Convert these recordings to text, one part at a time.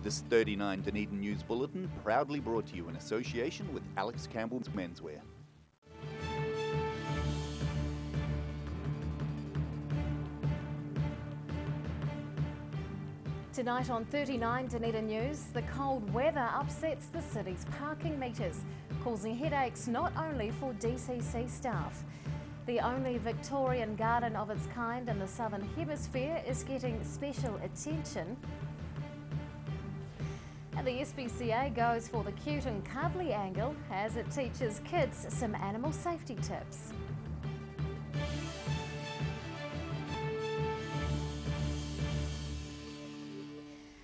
This 39 Dunedin News Bulletin proudly brought to you in association with Alex Campbell's Menswear. Tonight on 39 Dunedin News, the cold weather upsets the city's parking meters, causing headaches not only for DCC staff. The only Victorian garden of its kind in the Southern Hemisphere is getting special attention. And the SPCA goes for the cute and cuddly angle as it teaches kids some animal safety tips.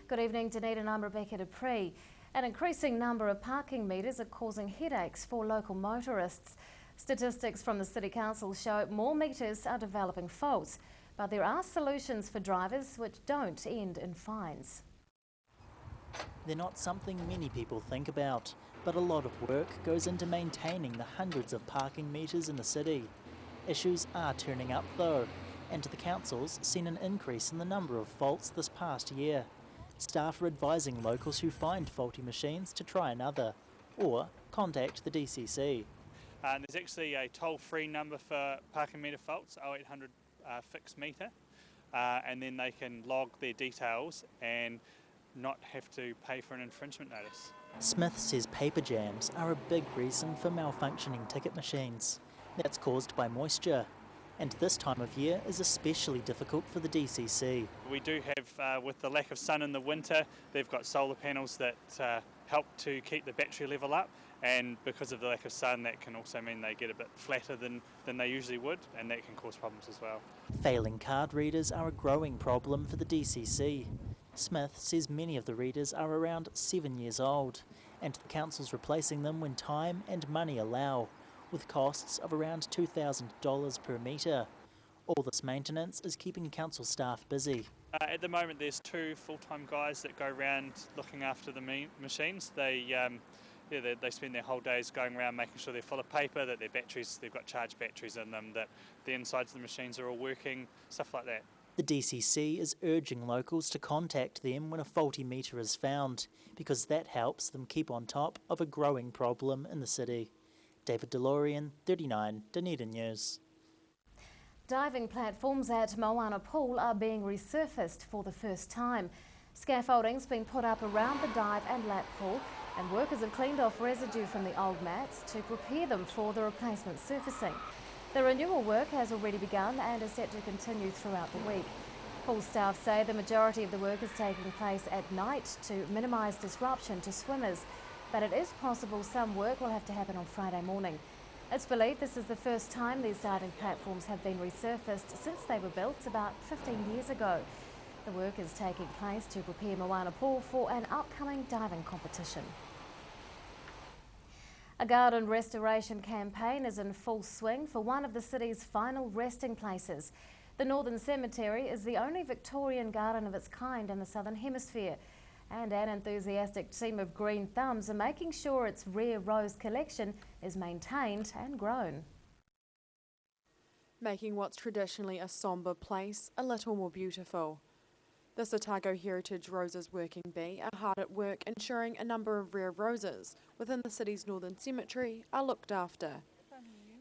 Good evening, Dunedin. I'm Rebecca Dupree. An increasing number of parking meters are causing headaches for local motorists. Statistics from the City Council show more meters are developing faults, but there are solutions for drivers which don't end in fines. They're not something many people think about, but a lot of work goes into maintaining the hundreds of parking meters in the city. Issues are turning up though, and the council's seen an increase in the number of faults this past year. Staff are advising locals who find faulty machines to try another, or contact the DCC. There's actually a toll-free number for parking meter faults, 0800 fixed meter, and then they can log their details and not have to pay for an infringement notice. Smith says paper jams are a big reason for malfunctioning ticket machines. That's caused by moisture, and this time of year is especially difficult for the DCC. We do have, with the lack of sun in the winter, they've got solar panels that help to keep the battery level up, and because of the lack of sun that can also mean they get a bit flatter than they usually would, and that can cause problems as well. Failing card readers are a growing problem for the DCC. Smith says many of the readers are around 7 years old, and the council's replacing them when time and money allow, with costs of around $2,000 per metre. All this maintenance is keeping council staff busy. At the moment there's 2 full-time guys that go around looking after the machines. They spend their whole days going around making sure they're full of paper, that their batteries, they've got charged batteries in them, that the insides of the machines are all working, stuff like that. The DCC is urging locals to contact them when a faulty meter is found, because that helps them keep on top of a growing problem in the city. David DeLorean, 39 Dunedin News. Diving platforms at Moana Pool are being resurfaced for the first time. Scaffolding's been put up around the dive and lap pool, and workers have cleaned off residue from the old mats to prepare them for the replacement surfacing. The renewal work has already begun and is set to continue throughout the week. Pool staff say the majority of the work is taking place at night to minimise disruption to swimmers, but it is possible some work will have to happen on Friday morning. It's believed this is the first time these diving platforms have been resurfaced since they were built about 15 years ago. The work is taking place to prepare Moana Pool for an upcoming diving competition. A garden restoration campaign is in full swing for one of the city's final resting places. The Northern Cemetery is the only Victorian garden of its kind in the Southern Hemisphere, and an enthusiastic team of green thumbs are making sure its rare rose collection is maintained and grown. Making what's traditionally a sombre place a little more beautiful. The Otago Heritage Roses Working Bee are hard at work ensuring a number of rare roses within the city's Northern Cemetery are looked after.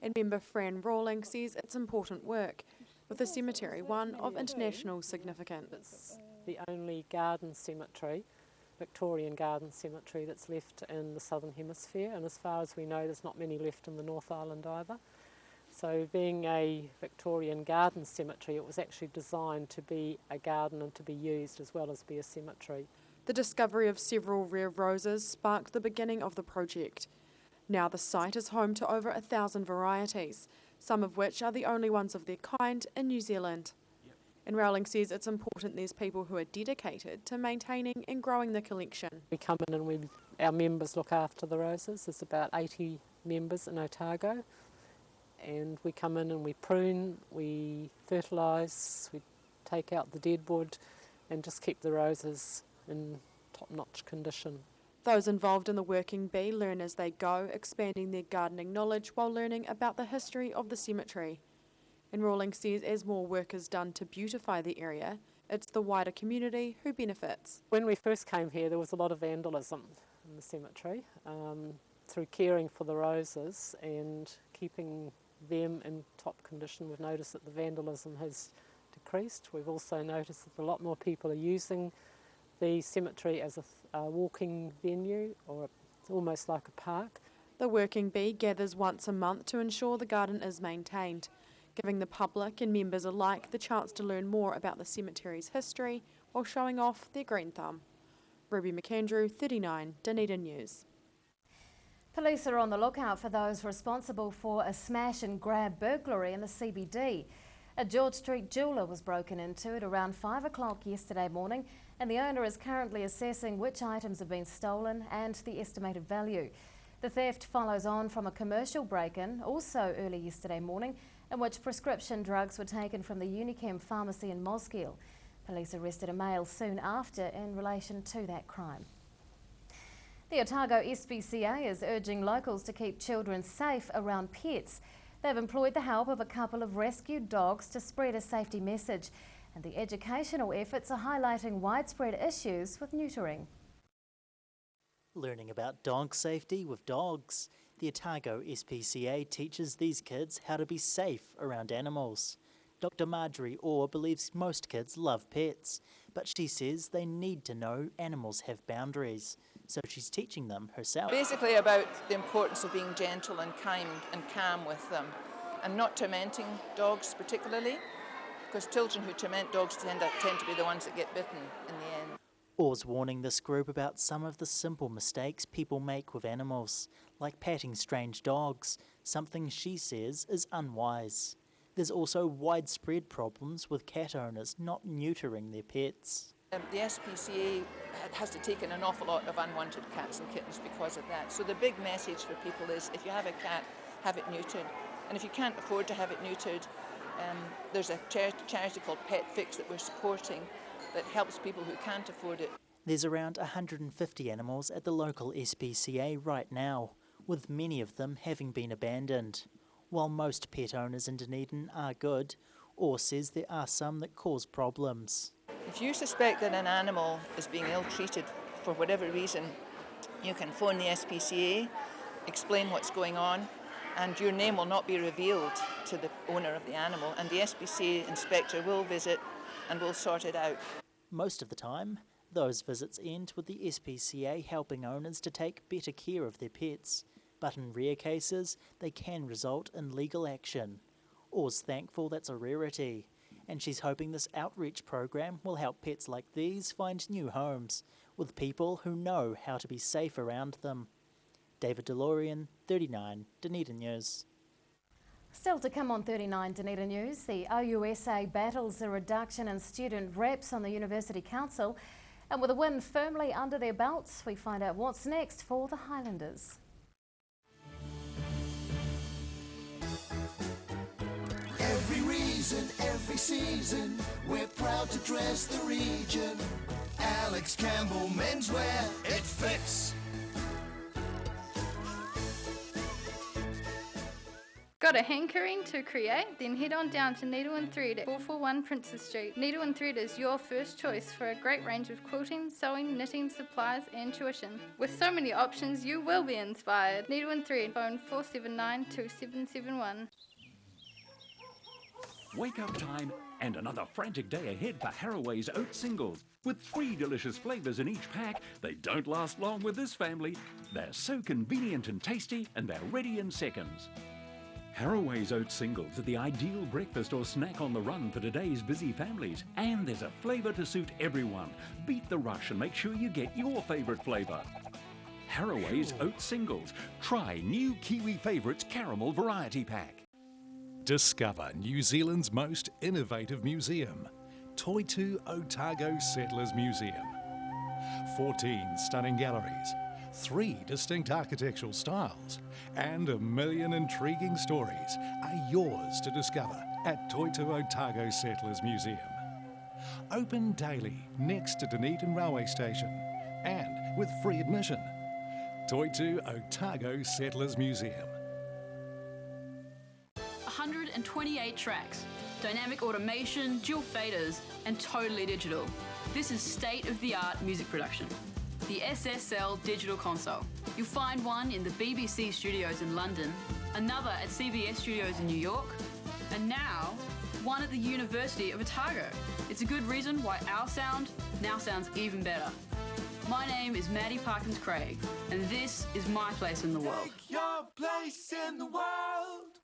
And member Fran Rawling says it's important work, with the cemetery one of international significance. It's the only garden cemetery, Victorian garden cemetery, that's left in the Southern Hemisphere, and as far as we know there's not many left in the North Island either. So being a Victorian garden cemetery, it was actually designed to be a garden and to be used as well as be a cemetery. The discovery of several rare roses sparked the beginning of the project. Now the site is home to over 1,000 varieties, some of which are the only ones of their kind in New Zealand. And Rowling says it's important there's people who are dedicated to maintaining and growing the collection. We come in and our members look after the roses. There's about 80 members in Otago. And we come in and we prune, we fertilise, we take out the dead wood and just keep the roses in top-notch condition. Those involved in the working bee learn as they go, expanding their gardening knowledge while learning about the history of the cemetery. And Rawling says as more work is done to beautify the area, it's the wider community who benefits. When we first came here, there was a lot of vandalism in the cemetery. Through caring for the roses and keeping them in top condition, we've noticed that the vandalism has decreased. We've also noticed that a lot more people are using the cemetery as a walking venue, or almost like a park. The Working Bee gathers once a month to ensure the garden is maintained, giving the public and members alike the chance to learn more about the cemetery's history while showing off their green thumb. Ruby McAndrew, 39, Dunedin News. Police are on the lookout for those responsible for a smash and grab burglary in the CBD. A George Street jeweller was broken into at around 5 o'clock yesterday morning, and the owner is currently assessing which items have been stolen and the estimated value. The theft follows on from a commercial break-in, also early yesterday morning, in which prescription drugs were taken from the Unichem pharmacy in Mosgiel. Police arrested a male soon after in relation to that crime. The Otago SPCA is urging locals to keep children safe around pets. They've employed the help of a couple of rescued dogs to spread a safety message, and the educational efforts are highlighting widespread issues with neutering. Learning about dog safety with dogs. The Otago SPCA teaches these kids how to be safe around animals. Dr. Marjorie Orr believes most kids love pets, but she says they need to know animals have boundaries, so she's teaching them herself. Basically about the importance of being gentle and kind and calm with them, and not tormenting dogs particularly, because children who torment dogs tend to be the ones that get bitten in the end. Orr's warning this group about some of the simple mistakes people make with animals, like patting strange dogs, something she says is unwise. There's also widespread problems with cat owners not neutering their pets. The SPCA has to take in an awful lot of unwanted cats and kittens because of that. So the big message for people is, if you have a cat, have it neutered. And if you can't afford to have it neutered, there's a charity called Pet Fix that we're supporting that helps people who can't afford it. There's around 150 animals at the local SPCA right now, with many of them having been abandoned. While most pet owners in Dunedin are good, Orr says there are some that cause problems. If you suspect that an animal is being ill-treated for whatever reason, you can phone the SPCA, explain what's going on, and your name will not be revealed to the owner of the animal, and the SPCA inspector will visit and will sort it out. Most of the time, those visits end with the SPCA helping owners to take better care of their pets, but in rare cases, they can result in legal action. Orr's thankful that's a rarity, and she's hoping this outreach program will help pets like these find new homes, with people who know how to be safe around them. David DeLorean, 39, Dunedin News. Still to come on 39 Dunedin News, the OUSA battles a reduction in student reps on the University Council, and with a win firmly under their belts, we find out what's next for the Highlanders. Every reason, every season, we're proud to dress the region. Alex Campbell Menswear, it fits. Got a hankering to create? Then head on down to Needle and Thread at 441 Princess Street. Needle and Thread is your first choice for a great range of quilting, sewing, knitting, supplies and tuition. With so many options, you will be inspired. Needle and Thread, phone 479 2771. Wake up time and another frantic day ahead for Haraway's Oat Singles. With 3 delicious flavours in each pack, they don't last long with this family. They're so convenient and tasty, and they're ready in seconds. Haraway's Oat Singles are the ideal breakfast or snack on the run for today's busy families. And there's a flavour to suit everyone. Beat the rush and make sure you get your favourite flavour. Haraway's Oat Singles. Try new Kiwi Favourites Caramel Variety Pack. Discover New Zealand's most innovative museum, Toitu Otago Settlers Museum. 14 stunning galleries, 3 distinct architectural styles, and 1 million intriguing stories are yours to discover at Toitu Otago Settlers Museum. Open daily next to Dunedin Railway Station and with free admission. Toitu Otago Settlers Museum. 128 tracks, dynamic automation, dual faders, and totally digital. This is state-of-the-art music production. The SSL Digital Console. You'll find one in the BBC studios in London, another at CBS studios in New York, and now one at the University of Otago. It's a good reason why our sound now sounds even better. My name is Maddie Parkins Craig, and this is my place in the world. Take your place in the world.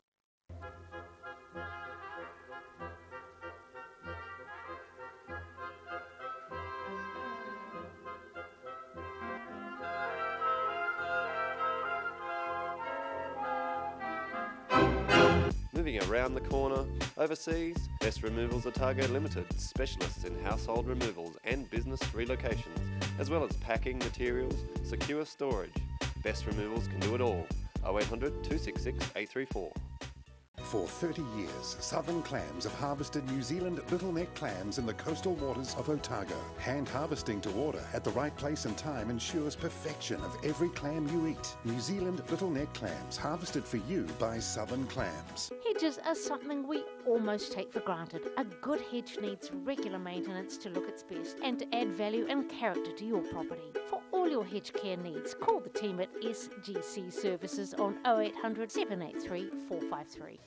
Moving around the corner, overseas, Best Removals Otago Limited, specialists in household removals and business relocations, as well as packing materials, secure storage. Best Removals can do it all. 0800 266 834. For 30 years, Southern Clams have harvested New Zealand littleneck clams in the coastal waters of Otago. Hand harvesting to order at the right place and time ensures perfection of every clam you eat. New Zealand littleneck clams, harvested for you by Southern Clams. Hedges are something we almost take for granted. A good hedge needs regular maintenance to look its best and to add value and character to your property. For all your hedge care needs, call the team at SGC Services on 0800 783 453.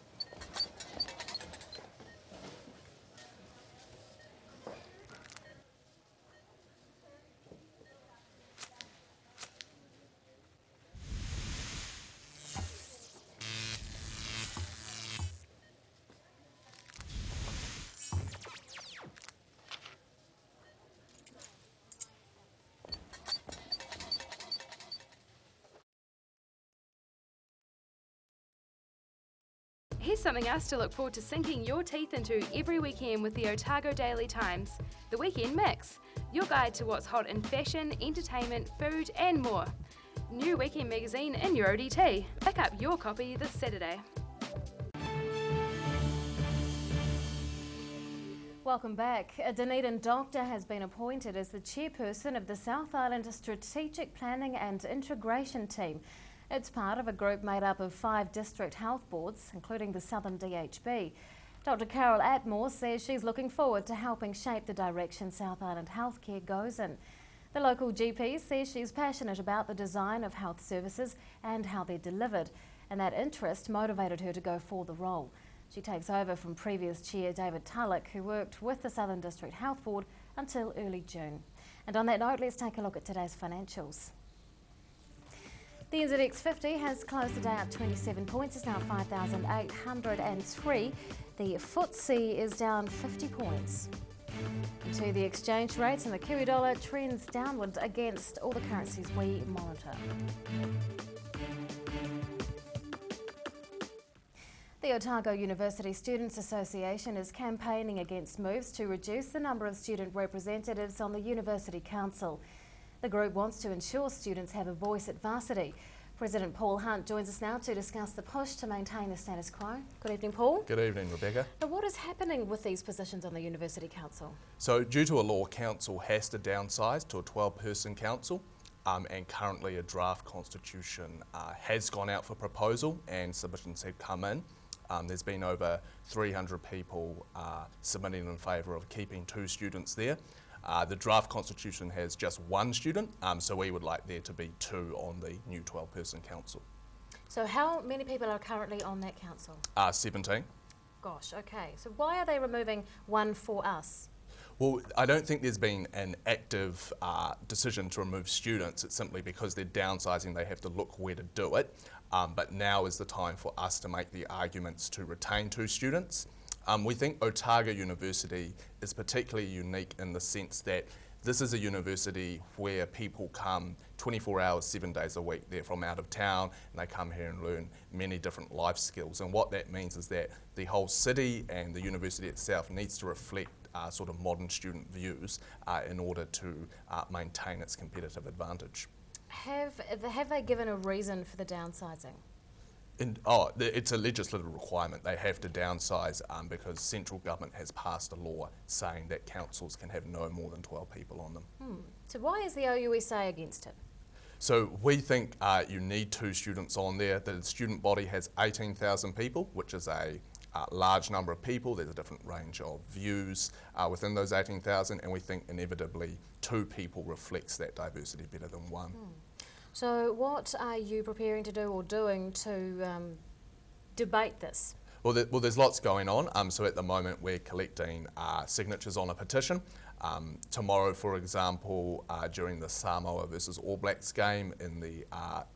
Here's something else to look forward to sinking your teeth into every weekend with the Otago Daily Times, the Weekend Mix, your guide to what's hot in fashion, entertainment, food and more. New weekend magazine in your ODT. Pick up your copy this Saturday. Welcome back. A Dunedin doctor has been appointed as the chairperson of the South Island Strategic Planning and Integration Team. It's part of a group made up of 5 district health boards, including the Southern DHB. Dr Carol Atmore says she's looking forward to helping shape the direction South Island healthcare goes in. The local GP says she's passionate about the design of health services and how they're delivered, and that interest motivated her to go for the role. She takes over from previous chair David Tulloch, who worked with the Southern District Health Board until early June. And on that note, let's take a look at today's financials. The NZX 50 has closed the day up 27 points. It's now 5,803. The FTSE is down 50 points. And to the exchange rates, and the Kiwi dollar trends downward against all the currencies we monitor. The Otago University Students Association is campaigning against moves to reduce the number of student representatives on the University Council. The group wants to ensure students have a voice at varsity. President Paul Hunt joins us now to discuss the push to maintain the status quo. Good evening, Paul. Good evening, Rebecca. Now, what is happening with these positions on the University Council? So, due to a law, council has to downsize to a 12-person council, and currently a draft constitution has gone out for proposal and submissions have come in. There's been over 300 people submitting in favour of keeping 2 students there. The draft constitution has just 1 student, so we would like there to be 2 on the new 12-person council. So how many people are currently on that council? 17. Gosh, okay. So why are they removing 1 for us? Well, I don't think there's been an active decision to remove students. It's simply because they're downsizing, they have to look where to do it. But now is the time for us to make the arguments to retain 2 students. We think Otago University is particularly unique in the sense that this is a university where people come 24 hours, 7 days a week. They're from out of town and they come here and learn many different life skills. And what that means is that the whole city and the university itself needs to reflect sort of modern student views in order to maintain its competitive advantage. Have they given a reason for the downsizing? It's a legislative requirement. They have to downsize because central government has passed a law saying that councils can have no more than 12 people on them. So why is the OUSA against it? So we think you need 2 students on there. The student body has 18,000 people, which is a large number of people, there's a different range of views within those 18,000, and we think inevitably 2 people reflects that diversity better than 1. So what are you preparing to do or doing to debate this? Well, there's lots going on. So at the moment we're collecting signatures on a petition. Tomorrow, for example, during the Samoa versus All Blacks game in the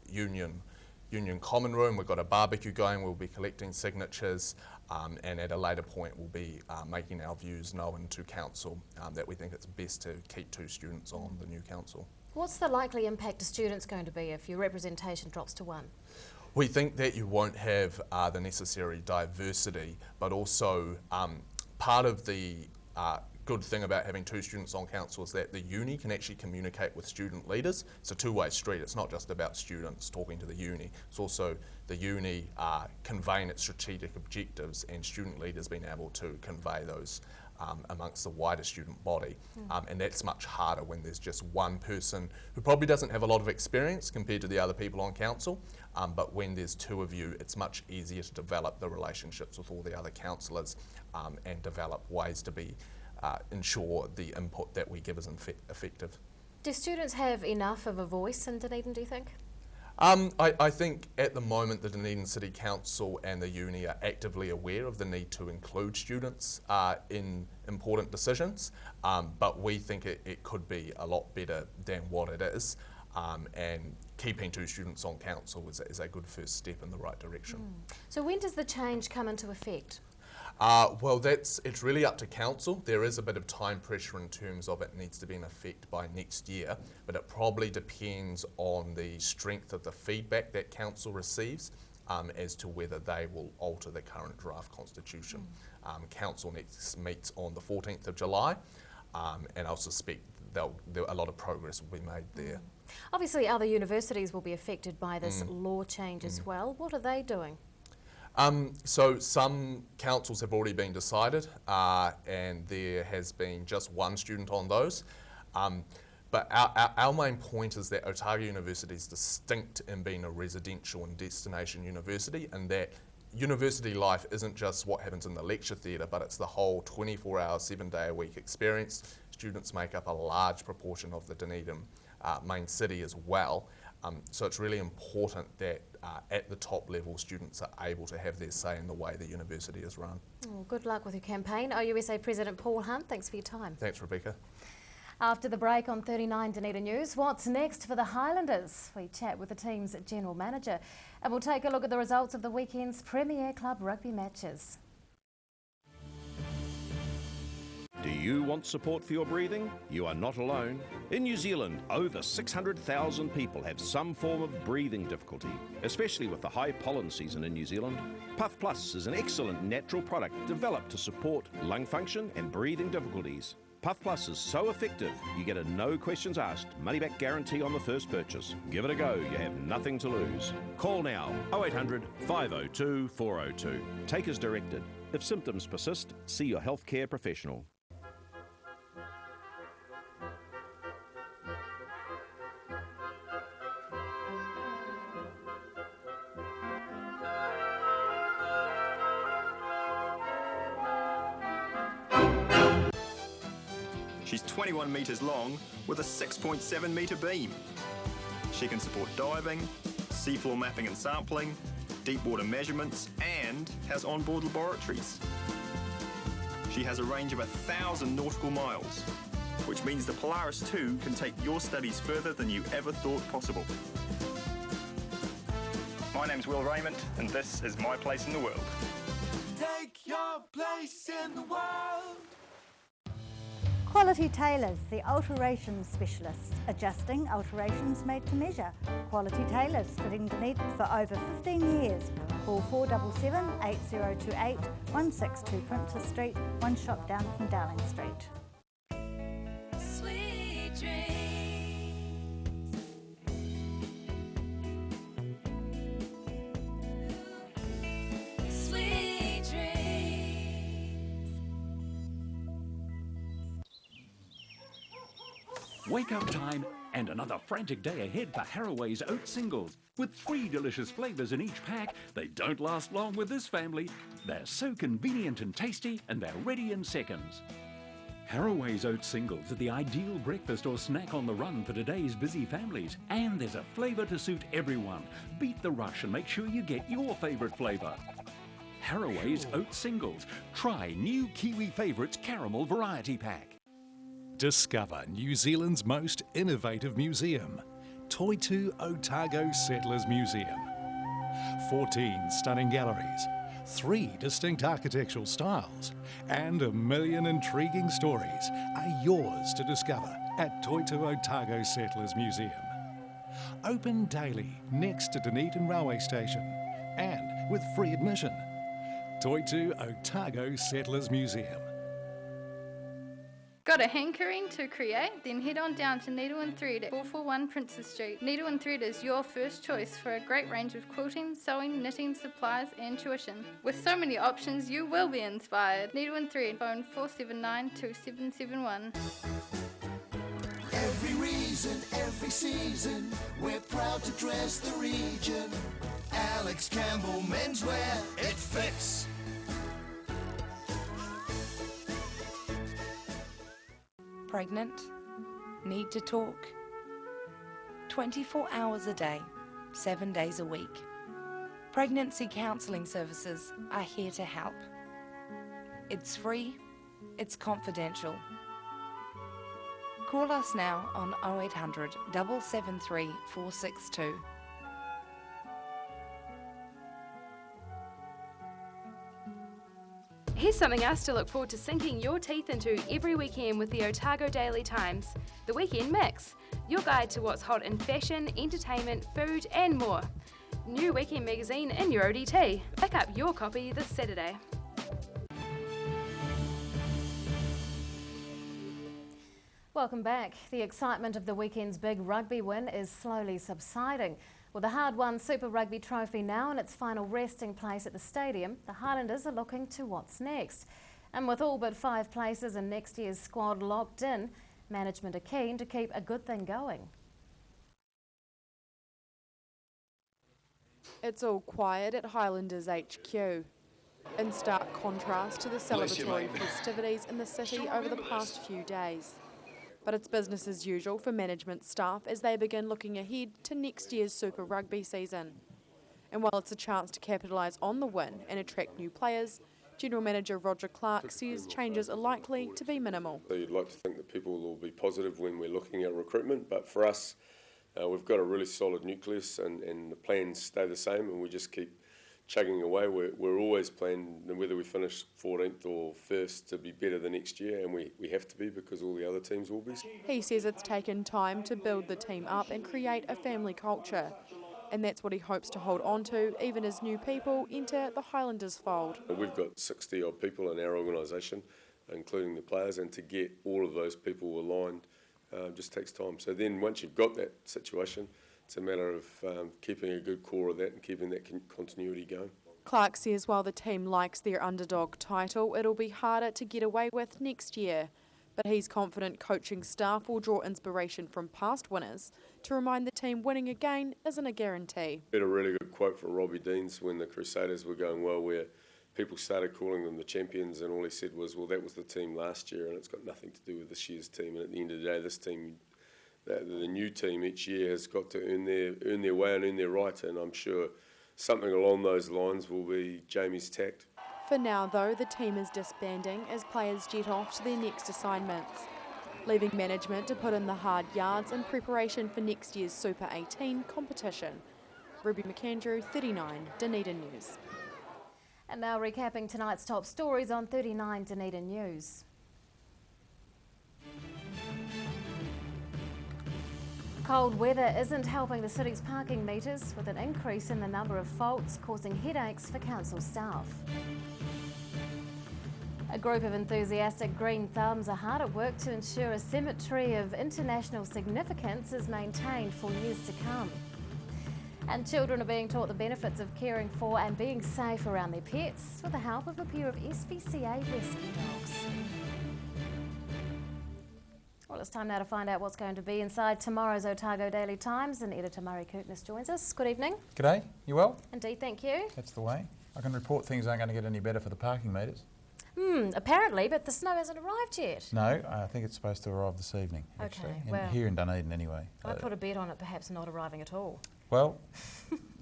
Union Common Room, we've got a barbecue going. We'll be collecting signatures, and at a later point we'll be making our views known to council that we think it's best to keep 2 students on the new council. What's the likely impact to students going to be if your representation drops to 1? We think that you won't have the necessary diversity, but also part of the good thing about having 2 students on council is that the uni can actually communicate with student leaders. It's a two-way street. It's not just about students talking to the uni. It's also the uni conveying its strategic objectives and student leaders being able to convey those amongst the wider student body. And that's much harder when there's just one person who probably doesn't have a lot of experience compared to the other people on council. But when there's 2 of you, it's much easier to develop the relationships with all the other councillors and develop ways to ensure the input that we give is effective. Do students have enough of a voice in Dunedin, do you think? I think at the moment the Dunedin City Council and the uni are actively aware of the need to include students in important decisions, but we think it could be a lot better than what it is, and keeping 2 students on council is a good first step in the right direction. So when does the change come into effect? Well, it's really up to council. There is a bit of time pressure in terms of it needs to be in effect by next year, but it probably depends on the strength of the feedback that council receives as to whether they will alter the current draft constitution. Council next meets on the 14th of July, and I suspect a lot of progress will be made there. Obviously other universities will be affected by this law change as well. What are they doing? So some councils have already been decided, and there has been just 1 student on those. But our main point is that Otago University is distinct in being a residential and destination university, and that university life isn't just what happens in the lecture theatre, but it's the whole 24-hour, 7-day-a-week experience. Students make up a large proportion of the Dunedin main city as well. So it's really important that at the top level students are able to have their say in the way the university is run. Well, good luck with your campaign. OUSA President Paul Hunt, thanks for your time. Thanks, Rebecca. After the break on 39 Dunedin News, what's next for the Highlanders? We chat with the team's general manager and we'll take a look at the results of the weekend's Premier Club rugby matches. Do you want support for your breathing? You are not alone. In New Zealand, over 600,000 people have some form of breathing difficulty, especially with the high pollen season in New Zealand. Puff Plus is an excellent natural product developed to support lung function and breathing difficulties. Puff Plus is so effective, you get a no questions asked, money back guarantee on the first purchase. Give it a go, you have nothing to lose. Call now, 0800 502 402. Take as directed. If symptoms persist, see your healthcare professional. She's 21 metres long with a 6.7 metre beam. She can support diving, seafloor mapping and sampling, deep water measurements, and has onboard laboratories. She has a range of 1,000 nautical miles, which means the Polaris 2 can take your studies further than you ever thought possible. My name's Will Raymond, and this is My Place in the World. Take your place in the world. Quality Tailors, the alterations specialists, adjusting alterations made to measure. Quality Tailors, fitting Dunedin for over 15 years. Call 477 8028 162 Princess Street, one shop down from Darling Street. Sweet dreams. Sweet dreams. Wake up time and another frantic day ahead for Haraway's Oat Singles. With 3 delicious flavours in each pack, they don't last long with this family. They're so convenient and tasty, and they're ready in seconds. Haraway's Oat Singles are the ideal breakfast or snack on the run for today's busy families. And there's a flavour to suit everyone. Beat the rush and make sure you get your favourite flavour. Haraway's Oat Singles. Try new Kiwi Favourites Caramel Variety Pack. Discover New Zealand's most innovative museum, Toitu Otago Settlers Museum. 14 stunning galleries, 3 distinct architectural styles, and 1 million intriguing stories are yours to discover at Toitu Otago Settlers Museum. Open daily next to Dunedin Railway Station and with free admission. Toitu Otago Settlers Museum. Got a hankering to create? Then head on down to Needle and Thread at 441 Princess Street. Needle and Thread is your first choice for a great range of quilting, sewing, knitting, supplies and tuition. With so many options, you will be inspired. Needle and Thread, phone 479-2771. Every reason, every season, we're proud to dress the region. Alex Campbell Menswear, it fits. Pregnant? Need to talk? 24 hours a day, 7 days a week. Pregnancy counselling services are here to help. It's free, it's confidential. Call us now on 0800 773 462. Here's something else to look forward to sinking your teeth into every weekend with the Otago Daily Times, the Weekend Mix, your guide to what's hot in fashion, entertainment, food and more. New weekend magazine in your ODT. Pick up your copy this Saturday. Welcome back. The excitement of the weekend's big rugby win is slowly subsiding. With the hard-won Super Rugby trophy now in its final resting place at the stadium, the Highlanders are looking to what's next. And with all but 5 places in next year's squad locked in, management are keen to keep a good thing going. It's all quiet at Highlanders HQ, in stark contrast to the celebratory festivities in the city over the past few days. But it's business as usual for management staff as they begin looking ahead to next year's Super Rugby season. And while it's a chance to capitalise on the win and attract new players, General Manager Roger Clark says changes are likely to be minimal. You'd like to think that people will be positive when we're looking at recruitment, but for us, we've got a really solid nucleus and the plans stay the same and we just keep chugging away. We're always planning, whether we finish 14th or 1st, to be better the next year, and we have to be because all the other teams will be. He says it's taken time to build the team up and create a family culture, and that's what he hopes to hold on to even as new people enter the Highlanders fold. We've got 60 odd people in our organisation, including the players, and to get all of those people aligned just takes time. So then once you've got that situation, it's a matter of keeping a good core of that and keeping that continuity going. Clark says while the team likes their underdog title, it'll be harder to get away with next year. But he's confident coaching staff will draw inspiration from past winners to remind the team winning again isn't a guarantee. I had a really good quote from Robbie Deans when the Crusaders were going well, where people started calling them the champions, and all he said was, well, that was the team last year and it's got nothing to do with this year's team. And at the end of the day, this team, the new team each year has got to earn their way and earn their right, and I'm sure something along those lines will be Jamie's tact. For now though, the team is disbanding as players jet off to their next assignments, leaving management to put in the hard yards in preparation for next year's Super 18 competition. Ruby McAndrew, 39 Dunedin News. And now recapping tonight's top stories on 39 Dunedin News. Cold weather isn't helping the city's parking meters, with an increase in the number of faults causing headaches for council staff. A group of enthusiastic green thumbs are hard at work to ensure a cemetery of international significance is maintained for years to come. And children are being taught the benefits of caring for and being safe around their pets with the help of a pair of SPCA rescue dogs. Well, it's time now to find out what's going to be inside tomorrow's Otago Daily Times, and editor Murray Kirkness joins us. Good evening. G'day, you well? Indeed, thank you. That's the way. I can report things aren't going to get any better for the parking meters. Apparently, but the snow hasn't arrived yet. No, I think it's supposed to arrive this evening, actually. Okay, And well, here in Dunedin anyway. I'd put a bet on it perhaps not arriving at all. Well,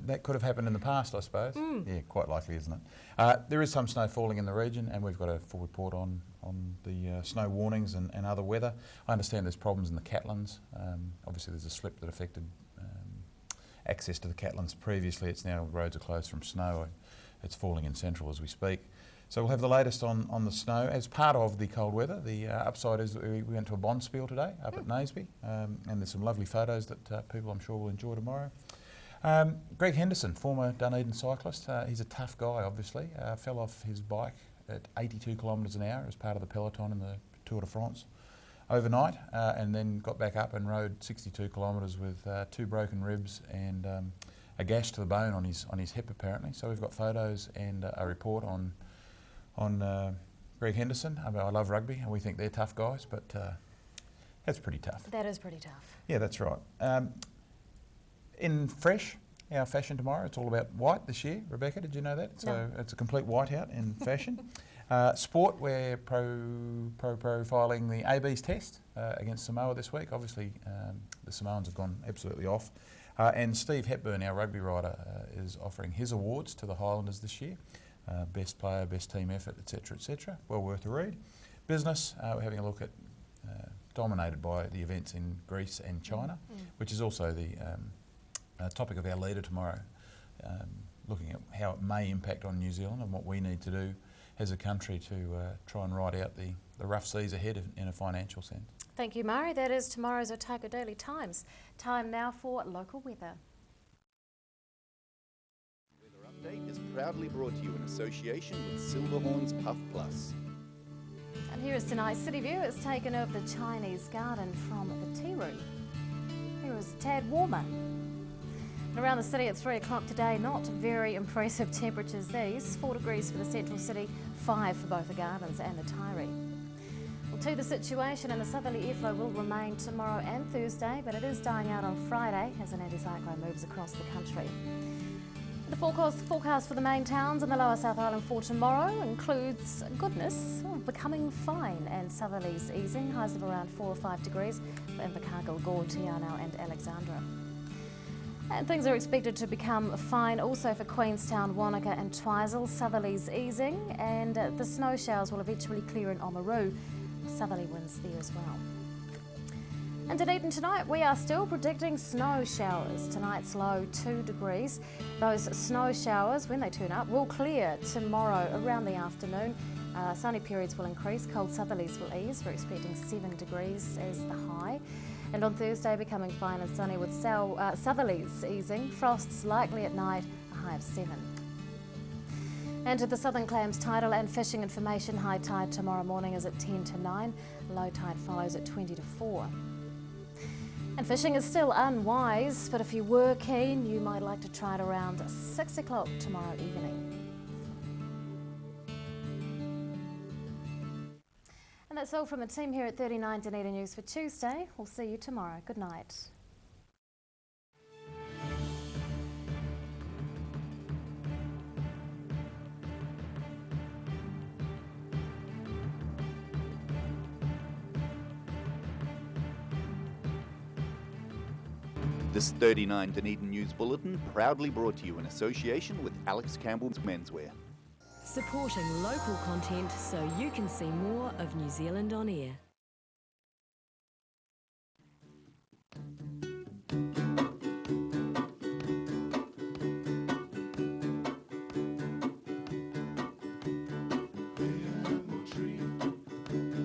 that could have happened in the past, I suppose. Yeah, quite likely, isn't it? There is some snow falling in the region, and we've got a full report on the snow warnings and other weather. I understand there's problems in the Catlins. Obviously, there's a slip that affected access to the Catlins previously. It's now roads are closed from snow. It's falling in central as we speak. So we'll have the latest on the snow. As part of the cold weather, the upside is that we went to a bonspiel today up at Naseby, and there's some lovely photos that people I'm sure will enjoy tomorrow. Greg Henderson, former Dunedin cyclist, he's a tough guy obviously, fell off his bike at 82 kilometres an hour as part of the peloton in the Tour de France overnight, and then got back up and rode 62 kilometres with 2 broken ribs and a gash to the bone on his hip apparently. So we've got photos and a report on Greg Henderson. I love rugby and we think they're tough guys, but that's pretty tough. That is pretty tough. Yeah, that's right. In Fresh, our fashion tomorrow, it's all about white this year. Rebecca, did you know that? So it's a complete whiteout in fashion. Sport, we're profiling the AB's test against Samoa this week. Obviously, the Samoans have gone absolutely off. And Steve Hepburn, our rugby writer, is offering his awards to the Highlanders this year. Best player, best team effort, etc., etc. Well worth a read. Business, we're having a look at, dominated by the events in Greece and China, which is also the topic of our leader tomorrow, looking at how it may impact on New Zealand and what we need to do as a country to try and ride out the rough seas ahead in a financial sense. Thank you, Murray. That is tomorrow's Otago Daily Times. Time now for local weather. Update is proudly brought to you in association with Silverhorn's Puff Plus. And here is tonight's City View. It's taken over the Chinese garden from the tea room. Here is a tad warmer. And around the city at 3 o'clock today, not very impressive temperatures these. 4 degrees for the central city, 5 for both the gardens and the Tyree. Well, to the situation, and the southerly airflow will remain tomorrow and Thursday, but it is dying out on Friday as an anticyclone moves across the country. The forecast for the main towns in the lower South Island for tomorrow includes goodness, becoming fine and southerlies easing, highs of around 4 or 5 degrees for Invercargill, Gore, Tianau and Alexandra. And things are expected to become fine also for Queenstown, Wanaka and Twizel, southerlies easing, and the snow showers will eventually clear in Oamaru, southerly winds there as well. And Dunedin tonight, we are still predicting snow showers. Tonight's low 2 degrees. Those snow showers, when they turn up, will clear tomorrow around the afternoon. Sunny periods will increase, cold southerlies will ease. We're expecting 7 degrees as the high. And on Thursday, becoming fine and sunny with southerlies easing. Frosts likely at night, a high of 7. And to the Southern Clams tidal and fishing information, high tide tomorrow morning is at 10 to 9. Low tide follows at 20 to 4. And fishing is still unwise, but if you were keen, you might like to try it around 6 o'clock tomorrow evening. And that's all from the team here at 39 Dunedin News for Tuesday. We'll see you tomorrow. Good night. This 39 Dunedin News Bulletin proudly brought to you in association with Alex Campbell's Menswear. Supporting local content so you can see more of New Zealand on air.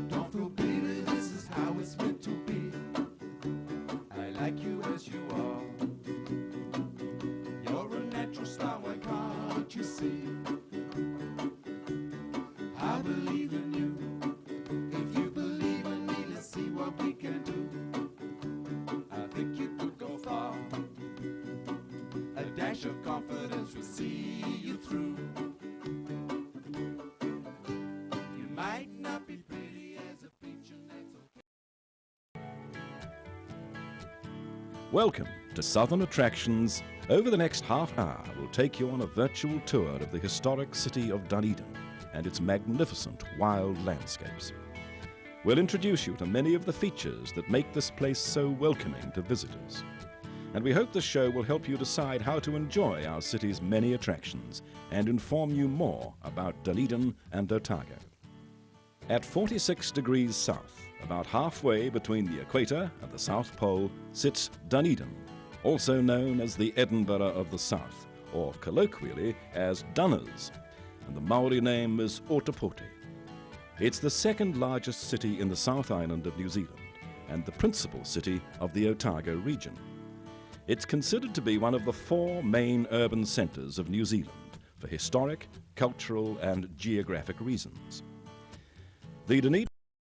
Don't feel baby, this is how it's meant to be. I like you as you are. You're a natural star, why can't you see? I believe in you. If you believe in me, let's see what we can do. I think you could go far. A dash of confidence will see you through. You might not be pretty as a peach, and that's okay. Welcome to Southern Attractions. Over the next half hour, we'll take you on a virtual tour of the historic city of Dunedin and its magnificent wild landscapes. We'll introduce you to many of the features that make this place so welcoming to visitors. And we hope this show will help you decide how to enjoy our city's many attractions and inform you more about Dunedin and Otago. At 46 degrees south, about halfway between the equator and the South Pole, sits Dunedin, also known as the Edinburgh of the South, or colloquially as Dunners, and the Maori name is Ōtepoti. It's the second largest city in the South Island of New Zealand and the principal city of the Otago region. It's considered to be one of the 4 main urban centres of New Zealand for historic, cultural and geographic reasons. The Dunedin